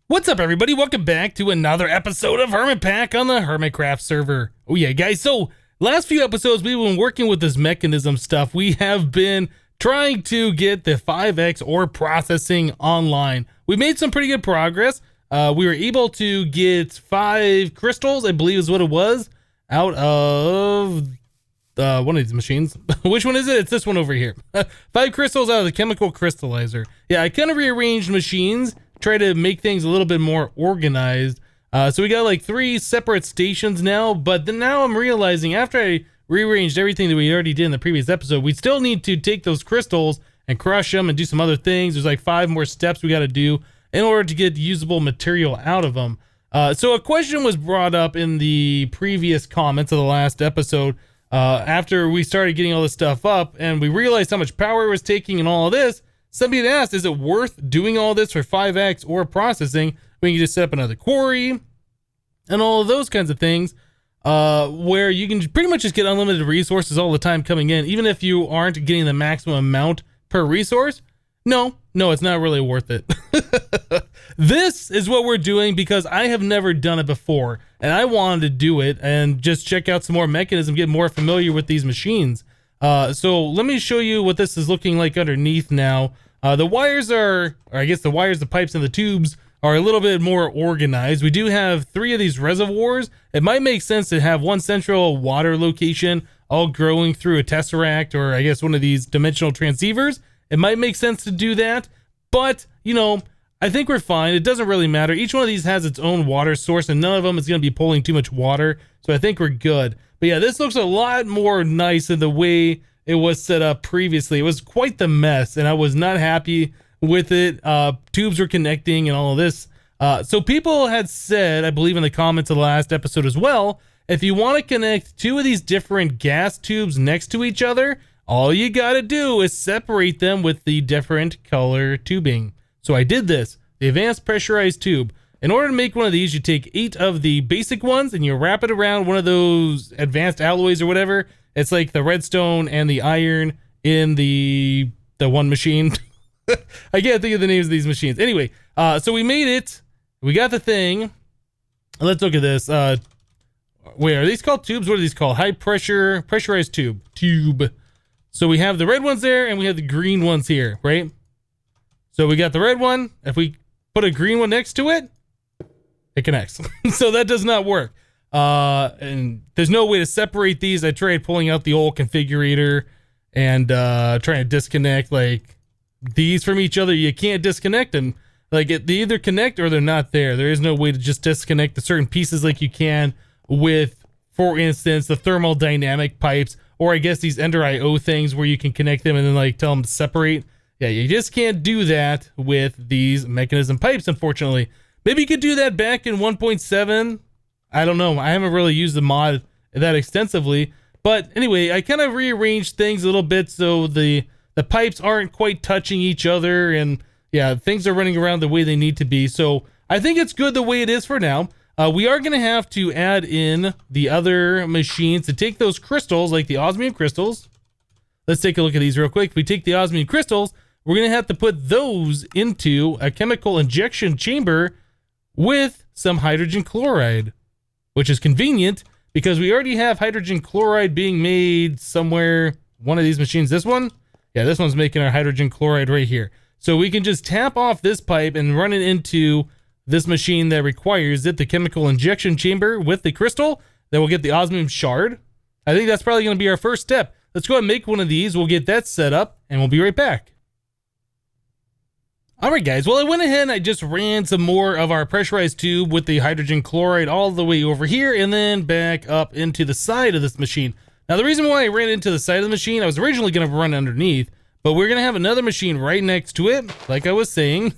What's up, everybody? Welcome back to another episode of HermitPack on the HermitCraft server. Oh yeah, guys, so last few episodes we've been working with this mechanism stuff. We have been trying to get the 5x ore processing online. We made some pretty good progress. We were able to get 5 crystals, I believe is what it was, out of one of these machines. Which one is it? It's this one over here. 5 crystals out of the chemical crystallizer. Yeah, I kind of rearranged machines, try to make things a little bit more organized. So we got like 3 separate stations now, but then now I'm realizing after I rearranged everything that we already did in the previous episode, we still need to take those crystals and crush them and do some other things. There's like 5 more steps we got to do in order to get usable material out of them. So a question was brought up in the previous comments of the last episode after we started getting all this stuff up and we realized how much power it was taking and all of this. Somebody had asked, is it worth doing all this for 5x ore processing when you can just set up another quarry and all of those kinds of things, where you can pretty much just get unlimited resources all the time coming in, even if you aren't getting the maximum amount per resource? No, it's not really worth it. This is what we're doing because I have never done it before, and I wanted to do it and just check out some more mechanism, get more familiar with these machines. So let me show you what this is looking like underneath now. The wires are, or I guess the wires, the pipes, and the tubes are a little bit more organized. We do have 3 of these reservoirs. It might make sense to have one central water location all growing through a tesseract, or I guess one of these dimensional transceivers. It might make sense to do that, but you know, I think we're fine. It doesn't really matter. Each one of these has its own water source, and none of them is going to be pulling too much water, so I think we're good. But yeah, this looks a lot more nice than the way it was set up previously. It was quite the mess, and I was not happy with it. Tubes were connecting and all of this. So people had said, I believe in the comments of the last episode as well, if you want to connect 2 of these different gas tubes next to each other, all you got to do is separate them with the different color tubing. So I did this, the advanced pressurized tube. In order to make one of these, you take 8 of the basic ones and you wrap it around one of those advanced alloys or whatever. It's like the redstone and the iron in the one machine. I can't think of the names of these machines. Anyway, so we made it. We got the thing. Let's look at this. Wait, are these called tubes? What are these called? High pressure, pressurized tube. So we have the red ones there and we have the green ones here, right? So we got the red one. If we put a green one next to it, it connects. So that does not work. And there's no way to separate these. I tried pulling out the old configurator and trying to disconnect like these from each other. You can't disconnect them. Like they either connect or they're not there. There is no way to just disconnect the certain pieces like you can with, for instance, the thermodynamic pipes, or I guess these Ender IO things where you can connect them and then like tell them to separate. Yeah, you just can't do that with these mechanism pipes, unfortunately. Maybe you could do that back in 1.7. I don't know. I haven't really used the mod that extensively. But anyway, I kind of rearranged things a little bit so the pipes aren't quite touching each other. And yeah, things are running around the way they need to be. So I think it's good the way it is for now. We are going to have to add in the other machines to take those crystals, like the osmium crystals. Let's take a look at these real quick. If we take the osmium crystals, we're going to have to put those into a chemical injection chamber with some hydrogen chloride, which is convenient because we already have hydrogen chloride being made somewhere. One of these machines, this one? Yeah, this one's making our hydrogen chloride right here. So we can just tap off this pipe and run it into this machine that requires it, the chemical injection chamber with the crystal. Then we'll get the osmium shard. I think that's probably going to be our first step. Let's go ahead and make one of these. We'll get that set up and we'll be right back. Alright guys, well I went ahead and I just ran some more of our pressurized tube with the hydrogen chloride all the way over here and then back up into the side of this machine. Now the reason why I ran into the side of the machine, I was originally going to run underneath, but we're going to have another machine right next to it. Like I was saying,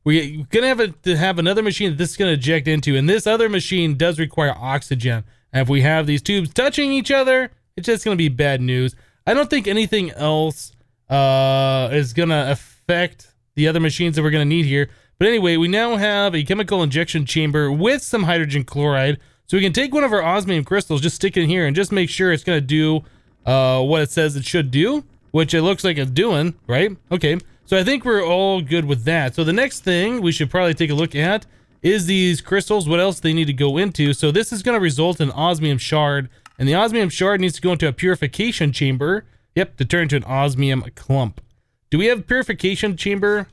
we're going to have another machine that this is going to eject into, and this other machine does require oxygen. And if we have these tubes touching each other, it's just going to be bad news. I don't think anything else is going to affect the other machines that we're going to need here. But anyway, we now have a chemical injection chamber with some hydrogen chloride. So we can take one of our osmium crystals, just stick it in here and just make sure it's going to do what it says it should do, which it looks like it's doing, right? Okay, so I think we're all good with that. So the next thing we should probably take a look at is these crystals. What else they need to go into? So this is going to result in osmium shard, and the osmium shard needs to go into a purification chamber. Yep, to turn into an osmium clump. Do we have a purification chamber?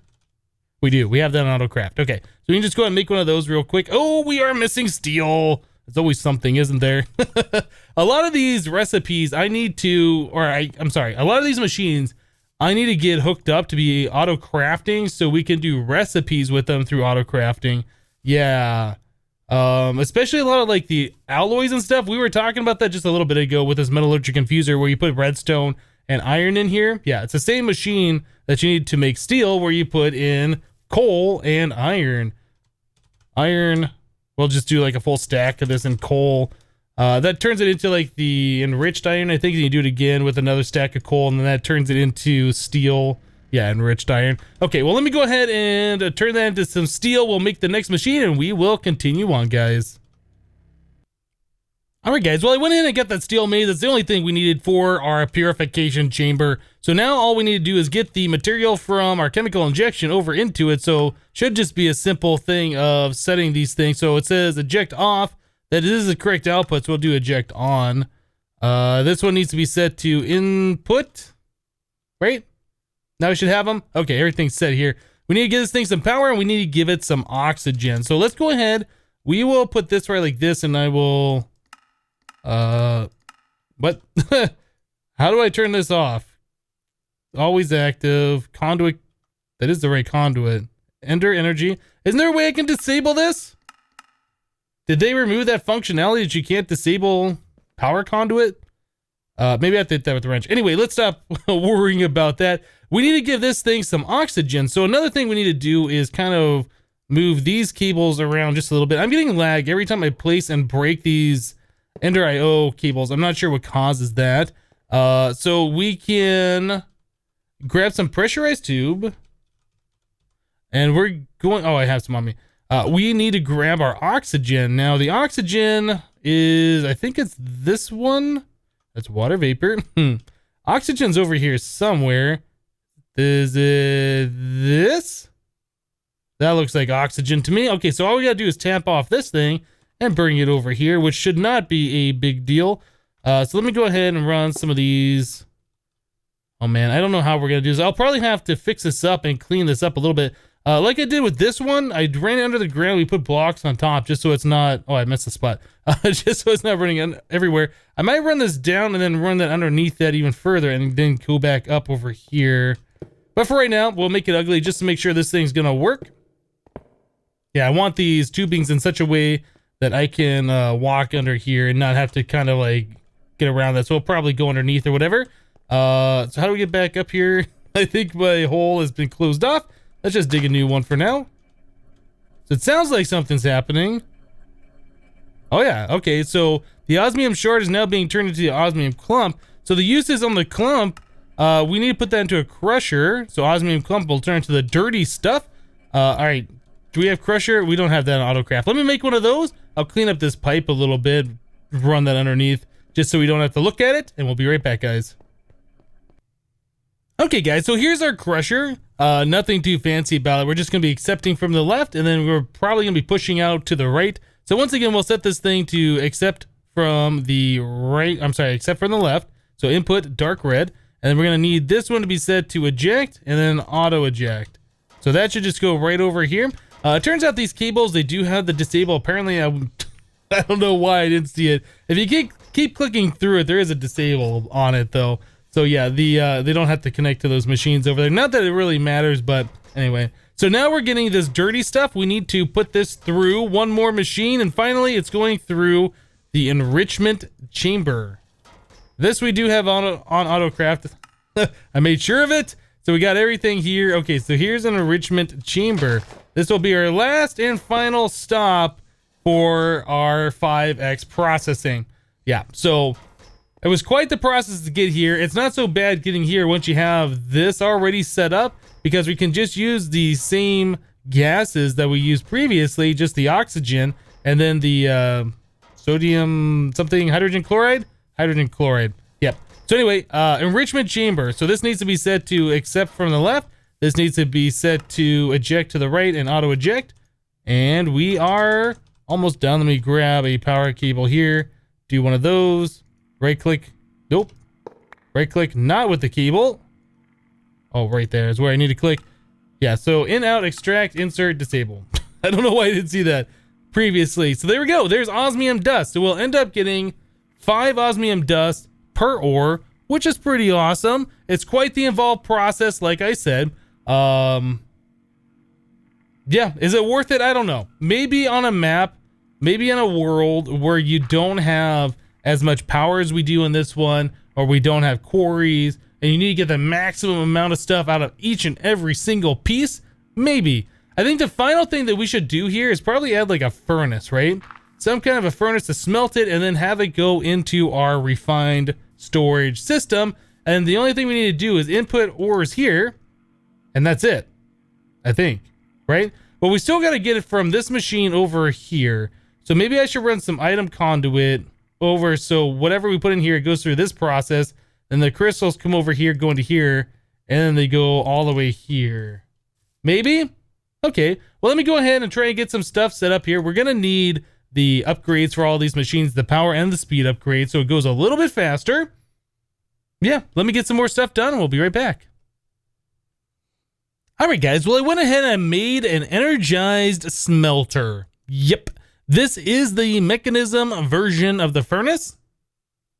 We do. We have that on AutoCraft. Okay, so we can just go ahead and make one of those real quick. Oh, we are missing steel. There's always something, isn't there? A lot of these recipes I need to, I'm sorry, a lot of these machines I need to get hooked up to be auto crafting so we can do recipes with them through auto crafting. Yeah. Especially a lot of like the alloys and stuff. We were talking about that just a little bit ago with this metallurgic infuser where you put redstone and iron in here. Yeah, it's the same machine that you need to make steel where you put in coal and iron. We'll just do like a full stack of this in coal. That turns it into like the enriched iron. I think you do it again with another stack of coal, and then that turns it into steel. Yeah, enriched iron. Okay, well, let me go ahead and turn that into some steel. We'll make the next machine, and we will continue on, guys. All right, guys. Well, I went in and got that steel made. That's the only thing we needed for our purification chamber. So now all we need to do is get the material from our chemical injection over into it. So should just be a simple thing of setting these things. So it says eject off. That is the correct output, so we'll do eject on. This one needs to be set to input, right? Now we should have them. Okay, everything's set here. We need to give this thing some power, and we need to give it some oxygen. So let's go ahead. We will put this right like this, and I will... what? How do I turn this off? Always active. Conduit. That is the right conduit. Enter energy. Isn't there a way I can disable this? Did they remove that functionality that you can't disable power conduit? Maybe I have to hit that with the wrench. Anyway, let's stop worrying about that. We need to give this thing some oxygen. So another thing we need to do is kind of move these cables around just a little bit. I'm getting lag every time I place and break these Ender IO cables. I'm not sure what causes that. So we can grab some pressurized tube. And we're going... Oh, I have some on me. We need to grab our oxygen. Now, the oxygen is... I think it's this one. That's water vapor. Oxygen's over here somewhere. Is it this? That looks like oxygen to me. Okay, so all we gotta do is tap off this thing and bring it over here, which should not be a big deal. So let me go ahead and run some of these. Oh man, I don't know how we're gonna do this. I'll probably have to fix this up and clean this up a little bit. Like I did with this one, I ran it under the ground. We put blocks on top just so it's not... Oh, I missed the spot. Just so it's not running everywhere. I might run this down and then run that underneath that even further and then go back up over here. But for right now, we'll make it ugly just to make sure this thing's gonna work. Yeah, I want these tubings in such a way that I can walk under here and not have to kind of like get around that. So we'll probably go underneath or whatever. So how do we get back up here? I think my hole has been closed off. Let's just dig a new one for now. So it sounds like something's happening. Oh yeah, okay, so the osmium shard is now being turned into the osmium clump. So the uses on the clump, we need to put that into a crusher. So osmium clump will turn into the dirty stuff. All right, do we have crusher? We don't have that on AutoCraft. Let me make one of those. I'll clean up this pipe a little bit, run that underneath, just so we don't have to look at it, and we'll be right back, guys. Okay, guys, so here's our crusher. Nothing too fancy about it. We're just going to be accepting from the left, and then we're probably going to be pushing out to the right. So once again, we'll set this thing to accept from the right. I'm sorry, accept from the left. So input dark red, and then we're going to need this one to be set to eject, and then auto eject. So that should just go right over here. It turns out these cables, they do have the disable. Apparently, I don't know why I didn't see it. If you keep clicking through it, there is a disable on it, though. So yeah, they don't have to connect to those machines over there. Not that it really matters, but anyway. So now we're getting this dirty stuff. We need to put this through one more machine, and finally it's going through the enrichment chamber. This we do have on AutoCraft. I made sure of it. So we got everything here. Okay, so here's an enrichment chamber. This will be our last and final stop for our 5X processing. Yeah, so it was quite the process to get here. It's not so bad getting here once you have this already set up, because we can just use the same gases that we used previously, just the oxygen, and then the sodium something, hydrogen chloride? Hydrogen chloride, yep. So anyway, enrichment chamber. So this needs to be set to accept from the left. This needs to be set to eject to the right and auto eject. And we are almost done. Let me grab a power cable here. Do one of those. Right click. Nope. Right click, not with the cable. Oh, right there is where I need to click. Yeah, so in, out, extract, insert, disable. I don't know why I didn't see that previously. So there we go. There's osmium dust. So we'll end up getting 5 osmium dust per ore, which is pretty awesome. It's quite the involved process, like I said. Yeah, is it worth it? I don't know. Maybe on a map, maybe in a world where you don't have as much power as we do in this one, or we don't have quarries, and you need to get the maximum amount of stuff out of each and every single piece, maybe. I think the final thing that we should do here is probably add like a furnace, right? Some kind of a furnace to smelt it and then have it go into our refined storage system. And the only thing we need to do is input ores here, and that's it, I think. Right? But we still got to get it from this machine over here. So maybe I should run some item conduit over. So whatever we put in here, it goes through this process. Then the crystals come over here, go into here, and then they go all the way here. Maybe? Okay. Well, let me go ahead and try and get some stuff set up here. We're going to need the upgrades for all these machines, the power and the speed upgrade, so it goes a little bit faster. Yeah, let me get some more stuff done and we'll be right back. Alright guys, well I went ahead and made an energized smelter. Yep, this is the mechanism version of the furnace.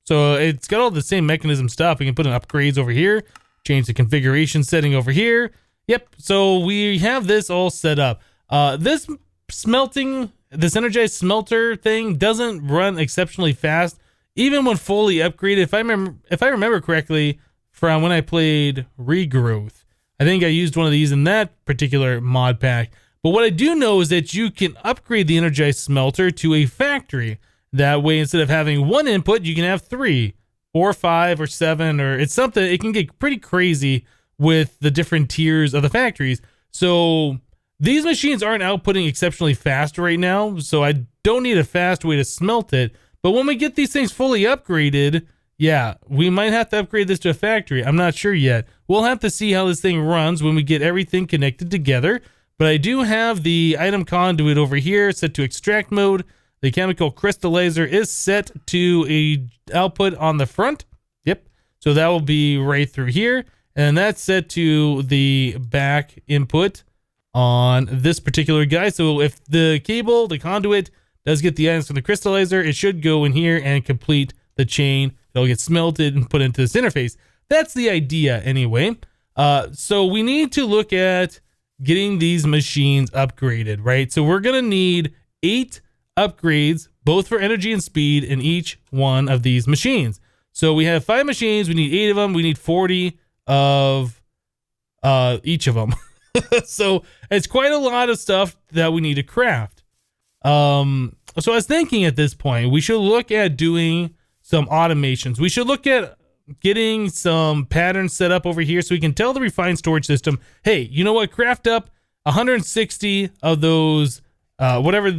So it's got all the same mechanism stuff. We can put in upgrades over here, change the configuration setting over here. Yep, so we have this all set up. This this energized smelter thing doesn't run exceptionally fast, even when fully upgraded. If I remember correctly from when I played Regrowth. I think I used one of these in that particular mod pack. But what I do know is that you can upgrade the energized smelter to a factory. That way, instead of having 1 input, you can have 3 or 5 or 7, or it's something. It can get pretty crazy with the different tiers of the factories. So these machines aren't outputting exceptionally fast right now. So I don't need a fast way to smelt it. But when we get these things fully upgraded, yeah, we might have to upgrade this to a factory. I'm not sure yet. We'll have to see how this thing runs when we get everything connected together. But I do have the item conduit over here set to extract mode. The chemical crystallizer is set to a output on the front. Yep. So that will be right through here. And that's set to the back input on this particular guy. So if the cable, the conduit, does get the items from the crystallizer, it should go in here and complete the chain. It'll get smelted and put into this interface. That's the idea anyway. So we need to look at getting these machines upgraded, right? So we're going to need 8 upgrades, both for energy and speed, in each one of these machines. So we have 5 machines. We need 8 of them. We need 40 of each of them. So it's quite a lot of stuff that we need to craft. So I was thinking at this point, we should look at doing some automations. We should look at getting some patterns set up over here so we can tell the refined storage system, hey, you know what? Craft up 160 of those, whatever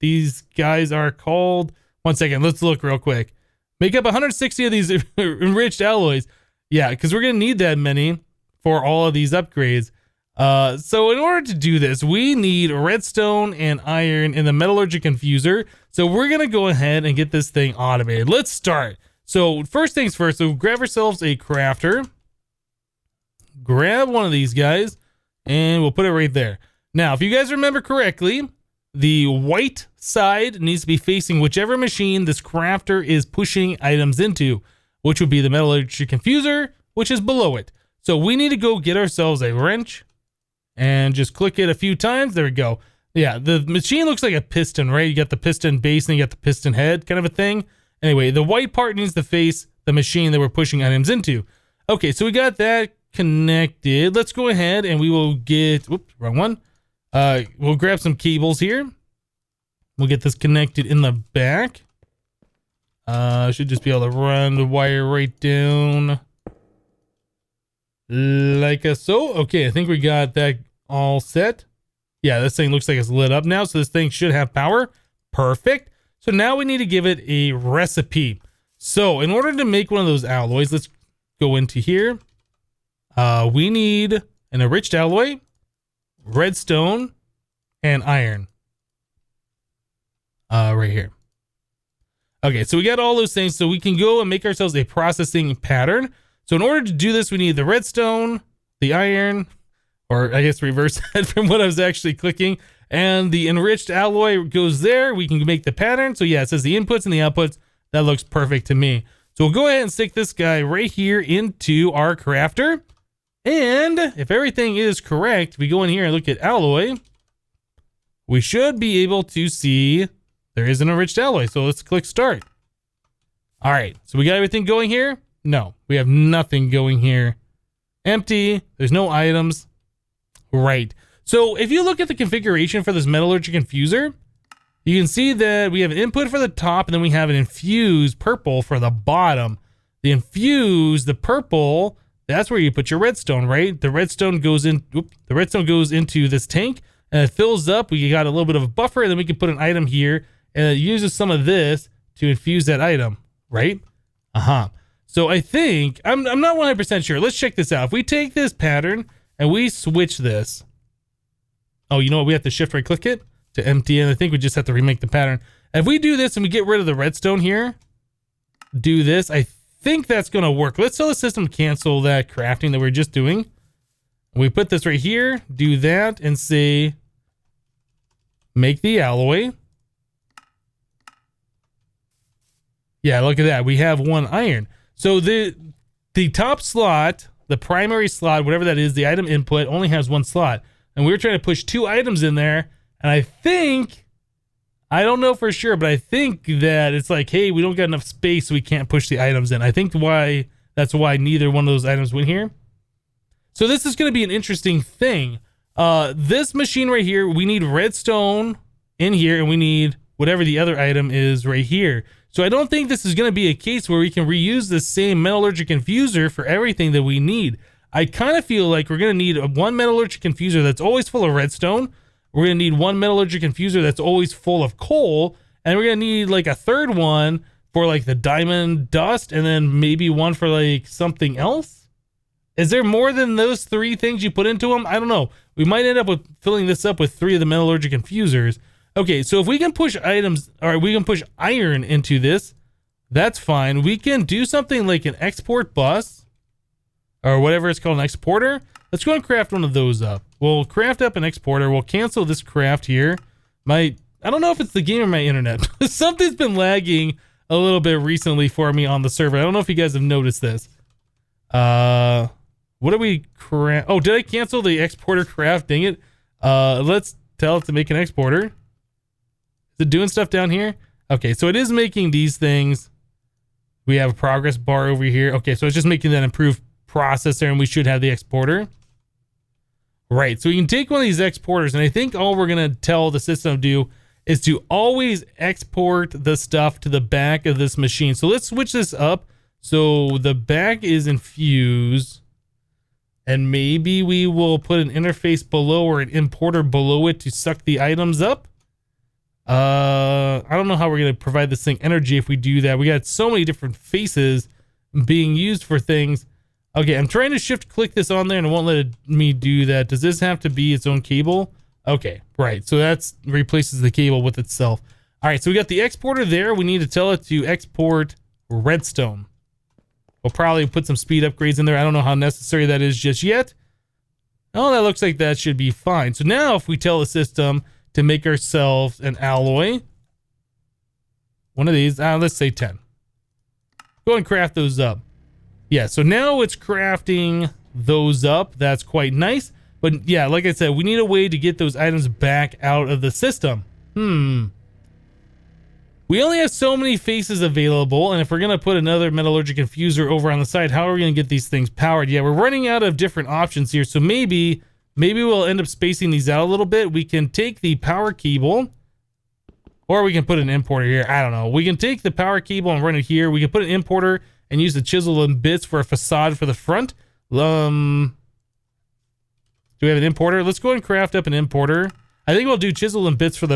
these guys are called. One second, let's look real quick. Make up 160 of these enriched alloys. Yeah, because we're going to need that many for all of these upgrades. So in order to do this, we need redstone and iron in the metallurgic infuser. So we're going to go ahead and get this thing automated. Let's start. So first things first, so grab ourselves a crafter. Grab one of these guys and we'll put it right there. Now, if you guys remember correctly, the white side needs to be facing whichever machine this crafter is pushing items into, which would be the metallurgic infuser, which is below it. So we need to go get ourselves a wrench and just click it a few times. There we go. Yeah, the machine looks like a piston, right? You got the piston base and you got the piston head kind of a thing. Anyway, the white part needs to face the machine that we're pushing items into. Okay, so we got that connected. Let's go ahead and we will get, whoops, wrong one. We'll grab some cables here. We'll get this connected in the back. Should just be able to run the wire right down like so. Okay, I think we got that all set. Yeah, this thing looks like it's lit up now, so this thing should have power. Perfect. So now we need to give it a recipe. So in order to make one of those alloys, let's go into here. We need an enriched alloy, redstone, and iron. Right here. Okay, so we got all those things, so we can go and make ourselves a processing pattern. So in order to do this, we need the redstone, the iron, or I guess reverse that from what I was actually clicking, and the enriched alloy goes there. We can make the pattern. So yeah, it says the inputs and the outputs. That looks perfect to me. So we'll go ahead and stick this guy right here into our crafter. And if everything is correct, we go in here and look at alloy. We should be able to see there is an enriched alloy. So let's click start. All right, so we got everything going here. No, we have nothing going here. Empty, there's no items. Right. So if you look at the configuration for this metallurgic infuser, you can see that we have an input for the top and then we have an infused purple for the bottom. The infused, the purple, that's where you put your redstone, right? The redstone goes in, the redstone goes into this tank and it fills up. We got a little bit of a buffer and then we can put an item here and it uses some of this to infuse that item, right? So I think, I'm not 100% sure. Let's check this out. If we take this pattern and we switch this, oh, you know what? We have to shift right click it to empty, and I think we just have to remake the pattern. If we do this and we get rid of the redstone here, do this, I think that's gonna work. Let's tell the system cancel that crafting that we're just doing. We put this right here, do that, and say, make the alloy. Yeah, look at that. We have one iron. So the top slot, the primary slot, whatever that is, the item input only has one slot. And we were trying to push two items in there. And I think, I don't know for sure, but I think that it's like, hey, we don't got enough space, so we can't push the items in. I think that's why neither one of those items went here. So this is going to be an interesting thing. This machine right here, we need redstone in here, and we need whatever the other item is right here. So I don't think this is going to be a case where we can reuse the same metallurgic infuser for everything that we need. I kind of feel like we're going to need one metallurgic infuser that's always full of redstone. We're going to need one metallurgic infuser that's always full of coal. And we're going to need like a third one for like the diamond dust, and then maybe one for like something else. Is there more than those three things you put into them? I don't know. We might end up with filling this up with 3 of the metallurgic infusers. Okay, so if we can push items, or we can push iron into this, that's fine. We can do something like an export bus, or whatever it's called, an exporter. Let's go and craft one of those up. We'll craft up an exporter. We'll cancel this craft here. I don't know if it's the game or my internet. Something's been lagging a little bit recently for me on the server. I don't know if you guys have noticed this. What do we craft? Oh, did I cancel the exporter craft? Dang it. Let's tell it to make an exporter. Is it doing stuff down here? Okay, so it is making these things. We have a progress bar over here. Okay, so it's just making that improved processor, and we should have the exporter. Right, so we can take one of these exporters, and I think all we're going to tell the system to do is to always export the stuff to the back of this machine. So let's switch this up. So the back is infused, and maybe we will put an interface below or an importer below it to suck the items up. I don't know how we're going to provide this thing energy if we do that. We got so many different faces being used for things. Okay, I'm trying to shift click this on there and it won't let me do that. Does this have to be its own cable? Okay, right. So that's replaces the cable with itself. All right, so we got the exporter there. We need to tell it to export redstone. We'll probably put some speed upgrades in there. I don't know how necessary that is just yet. Oh, that looks like that should be fine. So now if we tell the system to make ourselves an alloy, one of these, let's say 10. Go and craft those up. Yeah, so now it's crafting those up. That's quite nice. But yeah, like I said, we need a way to get those items back out of the system. We only have so many faces available, and if we're going to put another metallurgic infuser over on the side, how are we going to get these things powered? Yeah, we're running out of different options here, so maybe we'll end up spacing these out a little bit. We can take the power cable, or we can put an importer here. I don't know. We can take the power cable and run it here. We can put an importer and use the chisel and bits for a facade for the front. Do we have an importer? Let's go and craft up an importer. I think we'll do chisel and bits for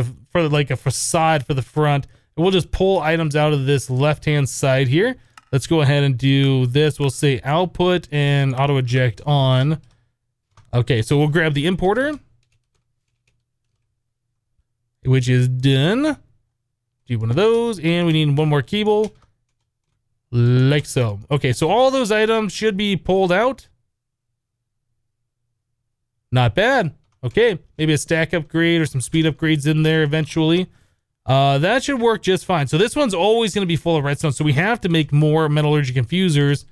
like a facade for the front. And we'll just pull items out of this left-hand side here. Let's go ahead and do this. We'll say output and auto eject on. Okay, so we'll grab the importer. which is done. Do one of those, and we need one more cable, like so. Okay, so all those items should be pulled out. Not bad. Okay, maybe a stack upgrade or some speed upgrades in there eventually. That should work just fine. So this one's always going to be full of redstone, so we have to make more metallurgy infusers.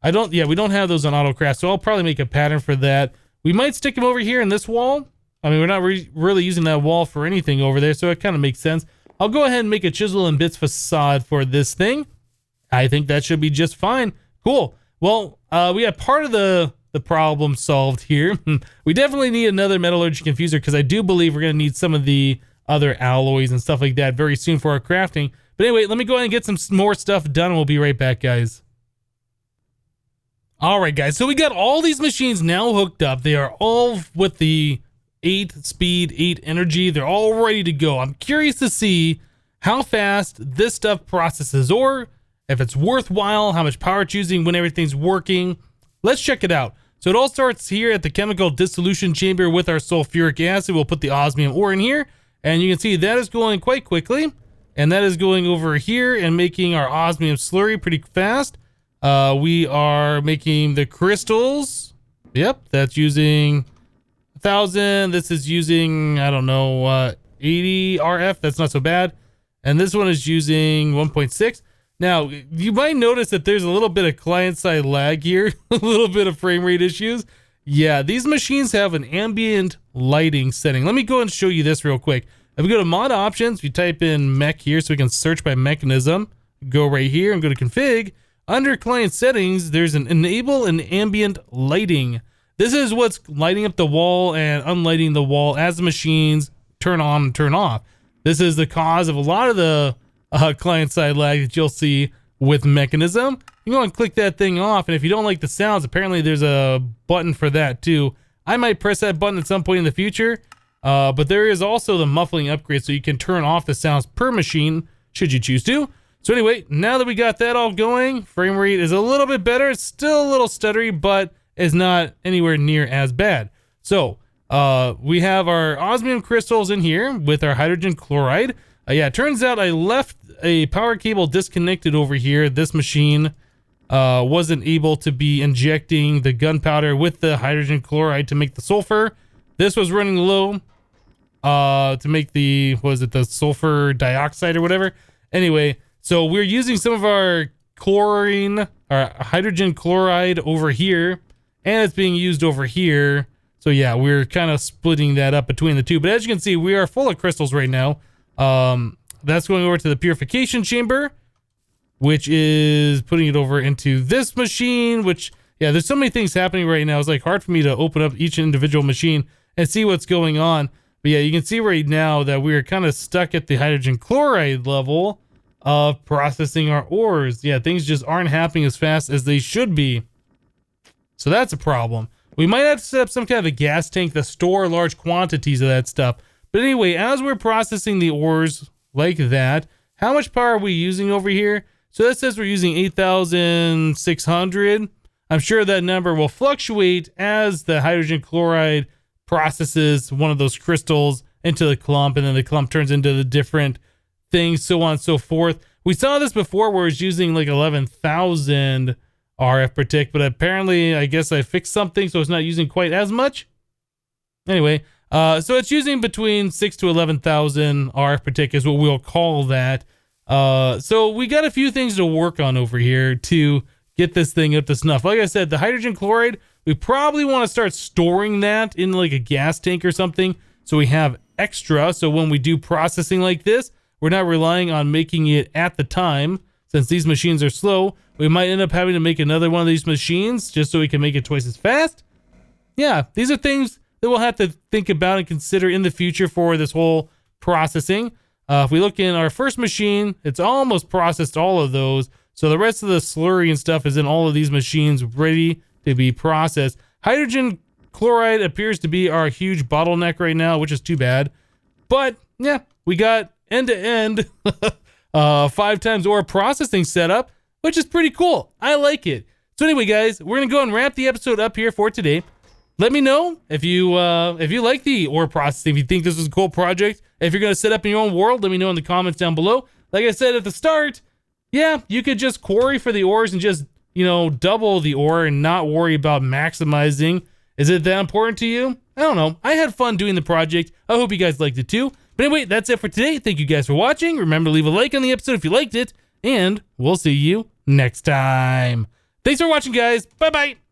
We don't have those on AutoCraft, so I'll probably make a pattern for that. We might stick them over here in this wall. I mean, we're not really using that wall for anything over there, so it kind of makes sense. I'll go ahead and make a chisel and bits facade for this thing. I think that should be just fine. Cool. Well, we have part of the problem solved here. We definitely need another metallurgy infuser because I do believe we're going to need some of the other alloys and stuff like that very soon for our crafting. But anyway, let me go ahead and get some more stuff done and we'll be right back, guys. All right, guys. So we got all these machines now hooked up. They are all with the 8 speed, 8 energy. They're all ready to go. I'm curious to see how fast this stuff processes or if it's worthwhile, how much power it's using when everything's working. Let's check it out. So it all starts here at the chemical dissolution chamber with our sulfuric acid. We'll put the osmium ore in here, and you can see that is going quite quickly. And that is going over here and making our osmium slurry pretty fast. We are making the crystals. Yep, that's using 1,000. This is using, I don't know, 80 RF. That's not so bad. And this one is using 1.6. Now, you might notice that there's a little bit of client-side lag here, a little bit of frame rate issues. Yeah, these machines have an ambient lighting setting. Let me go and show you this real quick. If we go to mod options, we type in mech here so we can search by mechanism. Go right here and go to config. Under client settings, there's an enable and ambient lighting. This is what's lighting up the wall and unlighting the wall as the machines turn on and turn off. This is the cause of a lot of the client-side lag that you'll see with mechanism. You go and click that thing off, and if you don't like the sounds, apparently there's a button for that too. I might press that button at some point in the future, but there is also the muffling upgrade, so you can turn off the sounds per machine should you choose to. So anyway, now that we got that all going, frame rate is a little bit better. It's still a little stuttery, but it's not anywhere near as bad. So we have our osmium crystals in here with our hydrogen chloride. Yeah, it turns out I left a power cable disconnected over here. This machine wasn't able to be injecting the gunpowder with the hydrogen chloride to make the sulfur. This was running low to make the, the sulfur dioxide or whatever. Anyway, so we're using some of our chlorine, our hydrogen chloride over here, and it's being used over here. So yeah, we're kind of splitting that up between the two. But as you can see, we are full of crystals right now. That's going over to the purification chamber, which is putting it over into this machine, which, yeah, there's so many things happening right now. It's like hard for me to open up each individual machine and see what's going on. But yeah, you can see right now that we're kind of stuck at the hydrogen chloride level of processing our ores. Yeah, things just aren't happening as fast as they should be. So that's a problem. We might have to set up some kind of a gas tank to store large quantities of that stuff. But anyway, as we're processing the ores like that, how much power are we using over here? So that says we're using 8,600. I'm sure that number will fluctuate as the hydrogen chloride processes one of those crystals into the clump, and then the clump turns into the different things, so on and so forth. We saw this before where it's using like 11,000 RF per tick, but apparently I guess I fixed something so it's not using quite as much. Anyway, so it's using between 6,000 to 11,000 RF per tick is what we'll call that. So we got a few things to work on over here to get this thing up to snuff. Like I said, the hydrogen chloride, we probably want to start storing that in like a gas tank or something so we have extra. So when we do processing like this, we're not relying on making it at the time. Since these machines are slow, we might end up having to make another one of these machines just so we can make it twice as fast. Yeah, these are things that we'll have to think about and consider in the future for this whole processing. If we look in our first machine, it's almost processed all of those. So the rest of the slurry and stuff is in all of these machines ready to be processed. Hydrogen chloride appears to be our huge bottleneck right now, which is too bad. But yeah, we got end-to-end 5 times ore processing setup, which is pretty cool. I like it. So anyway, guys, we're going to go and wrap the episode up here for today. let me know if you like the ore processing, if you think this is a cool project. If you're going to set up in your own world, let me know in the comments down below. Like I said at the start, yeah, you could just quarry for the ores and just, you know, double the ore and not worry about maximizing. Is it that important to you? I don't know. I had fun doing the project. I hope you guys liked it too. But anyway, that's it for today. Thank you guys for watching. Remember to leave a like on the episode if you liked it, and we'll see you next time. Thanks for watching, guys. Bye-bye.